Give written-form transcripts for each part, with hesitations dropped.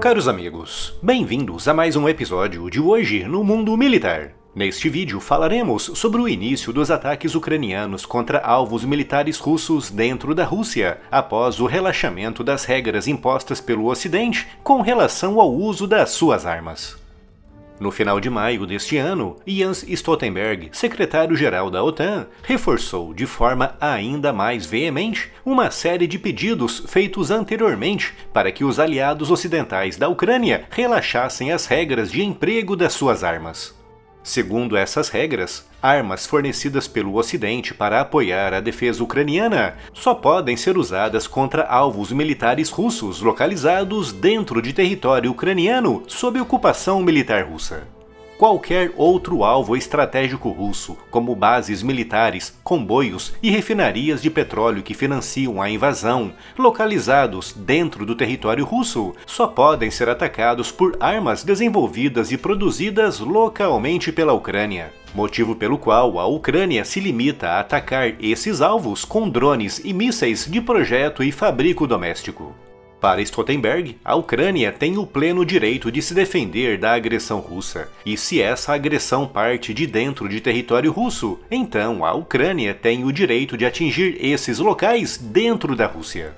caros amigos, bem-vindos a mais um episódio de Hoje no Mundo Militar. Neste vídeo falaremos sobre o início dos ataques ucranianos contra alvos militares russos dentro da Rússia, após o relaxamento das regras impostas pelo Ocidente com relação ao uso das suas armas. No final de maio deste ano, Jens Stoltenberg, secretário-geral da OTAN, reforçou de forma ainda mais veemente uma série de pedidos feitos anteriormente para que os aliados ocidentais da Ucrânia relaxassem as regras de emprego das suas armas. Segundo essas regras, armas fornecidas pelo Ocidente para apoiar a defesa ucraniana só podem ser usadas contra alvos militares russos localizados dentro de território ucraniano sob ocupação militar russa. Qualquer outro alvo estratégico russo, como bases militares, comboios e refinarias de petróleo que financiam a invasão, localizados dentro do território russo, só podem ser atacados por armas desenvolvidas e produzidas localmente pela Ucrânia. Motivo pelo qual a Ucrânia se limita a atacar esses alvos com drones e mísseis de projeto e fabrico doméstico. Para Stoltenberg, a Ucrânia tem o pleno direito de se defender da agressão russa, e se essa agressão parte de dentro de território russo, então a Ucrânia tem o direito de atingir esses locais dentro da Rússia.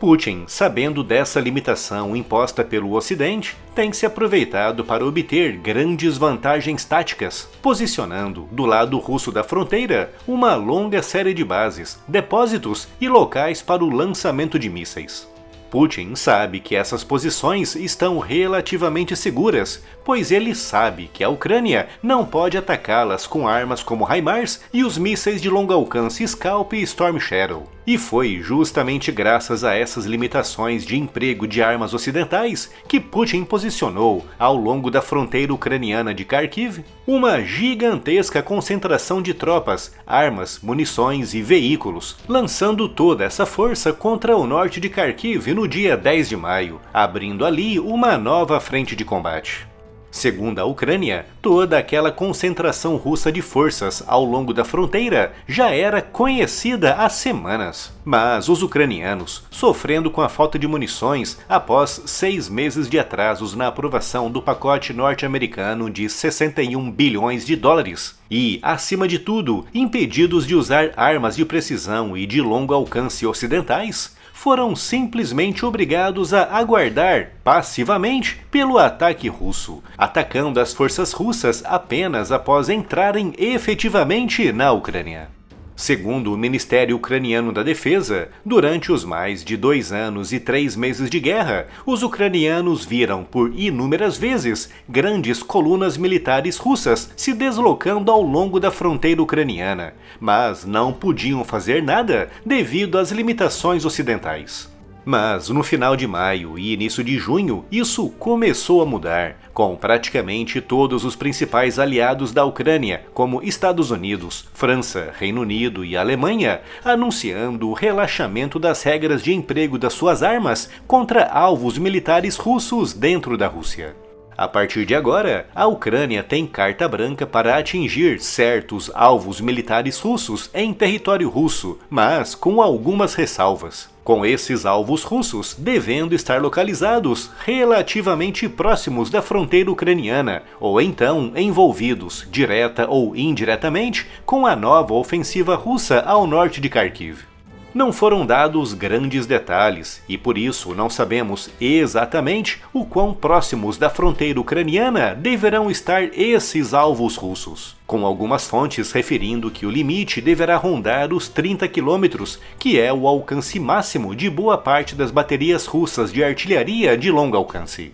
Putin, sabendo dessa limitação imposta pelo Ocidente, tem se aproveitado para obter grandes vantagens táticas, posicionando do lado russo da fronteira uma longa série de bases, depósitos e locais para o lançamento de mísseis. Putin sabe que essas posições estão relativamente seguras, pois ele sabe que a Ucrânia não pode atacá-las com armas como HIMARS e os mísseis de longo alcance Scalp e Storm Shadow. E foi justamente graças a essas limitações de emprego de armas ocidentais que Putin posicionou, ao longo da fronteira ucraniana de Kharkiv, uma gigantesca concentração de tropas, armas, munições e veículos, lançando toda essa força contra o norte de Kharkiv no dia 10 de maio, abrindo ali uma nova frente de combate. Segundo a Ucrânia, toda aquela concentração russa de forças ao longo da fronteira já era conhecida há semanas. Mas os ucranianos, sofrendo com a falta de munições após 6 meses de atrasos na aprovação do pacote norte-americano de 61 bilhões de dólares, e, acima de tudo, impedidos de usar armas de precisão e de longo alcance ocidentais, foram simplesmente obrigados a aguardar passivamente pelo ataque russo, atacando as forças russas apenas após entrarem efetivamente na Ucrânia. Segundo o Ministério Ucraniano da Defesa, durante os mais de 2 anos e 3 meses de guerra, os ucranianos viram por inúmeras vezes grandes colunas militares russas se deslocando ao longo da fronteira ucraniana, mas não podiam fazer nada devido às limitações ocidentais. Mas no final de maio e início de junho, isso começou a mudar, com praticamente todos os principais aliados da Ucrânia, como Estados Unidos, França, Reino Unido e Alemanha, anunciando o relaxamento das regras de emprego das suas armas contra alvos militares russos dentro da Rússia. A partir de agora, a Ucrânia tem carta branca para atingir certos alvos militares russos em território russo, mas com algumas ressalvas. Com esses alvos russos devendo estar localizados relativamente próximos da fronteira ucraniana, ou então envolvidos, direta ou indiretamente, com a nova ofensiva russa ao norte de Kharkiv. Não foram dados grandes detalhes, e por isso não sabemos exatamente o quão próximos da fronteira ucraniana deverão estar esses alvos russos, com algumas fontes referindo que o limite deverá rondar os 30 quilômetros, que é o alcance máximo de boa parte das baterias russas de artilharia de longo alcance.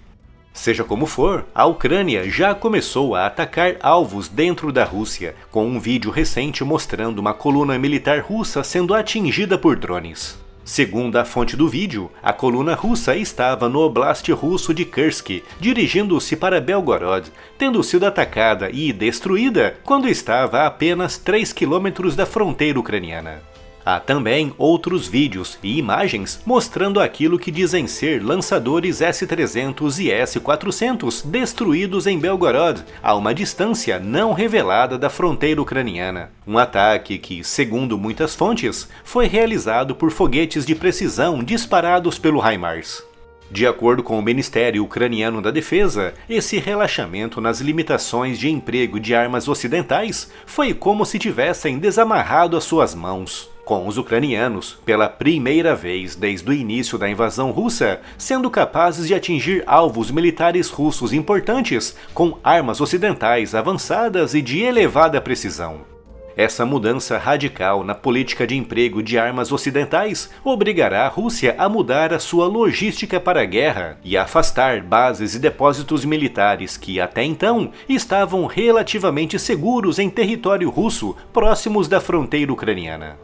Seja como for, a Ucrânia já começou a atacar alvos dentro da Rússia, com um vídeo recente mostrando uma coluna militar russa sendo atingida por drones. Segundo a fonte do vídeo, a coluna russa estava no oblast russo de Kursk, dirigindo-se para Belgorod, tendo sido atacada e destruída quando estava a apenas 3 quilômetros da fronteira ucraniana. Há também outros vídeos e imagens mostrando aquilo que dizem ser lançadores S-300 e S-400 destruídos em Belgorod, a uma distância não revelada da fronteira ucraniana. Um ataque que, segundo muitas fontes, foi realizado por foguetes de precisão disparados pelo HIMARS. De acordo com o Ministério Ucraniano da Defesa, esse relaxamento nas limitações de emprego de armas ocidentais foi como se tivessem desamarrado as suas mãos, com os ucranianos, pela primeira vez desde o início da invasão russa, sendo capazes de atingir alvos militares russos importantes com armas ocidentais avançadas e de elevada precisão. Essa mudança radical na política de emprego de armas ocidentais obrigará a Rússia a mudar a sua logística para a guerra e a afastar bases e depósitos militares que, até então, estavam relativamente seguros em território russo, próximos da fronteira ucraniana.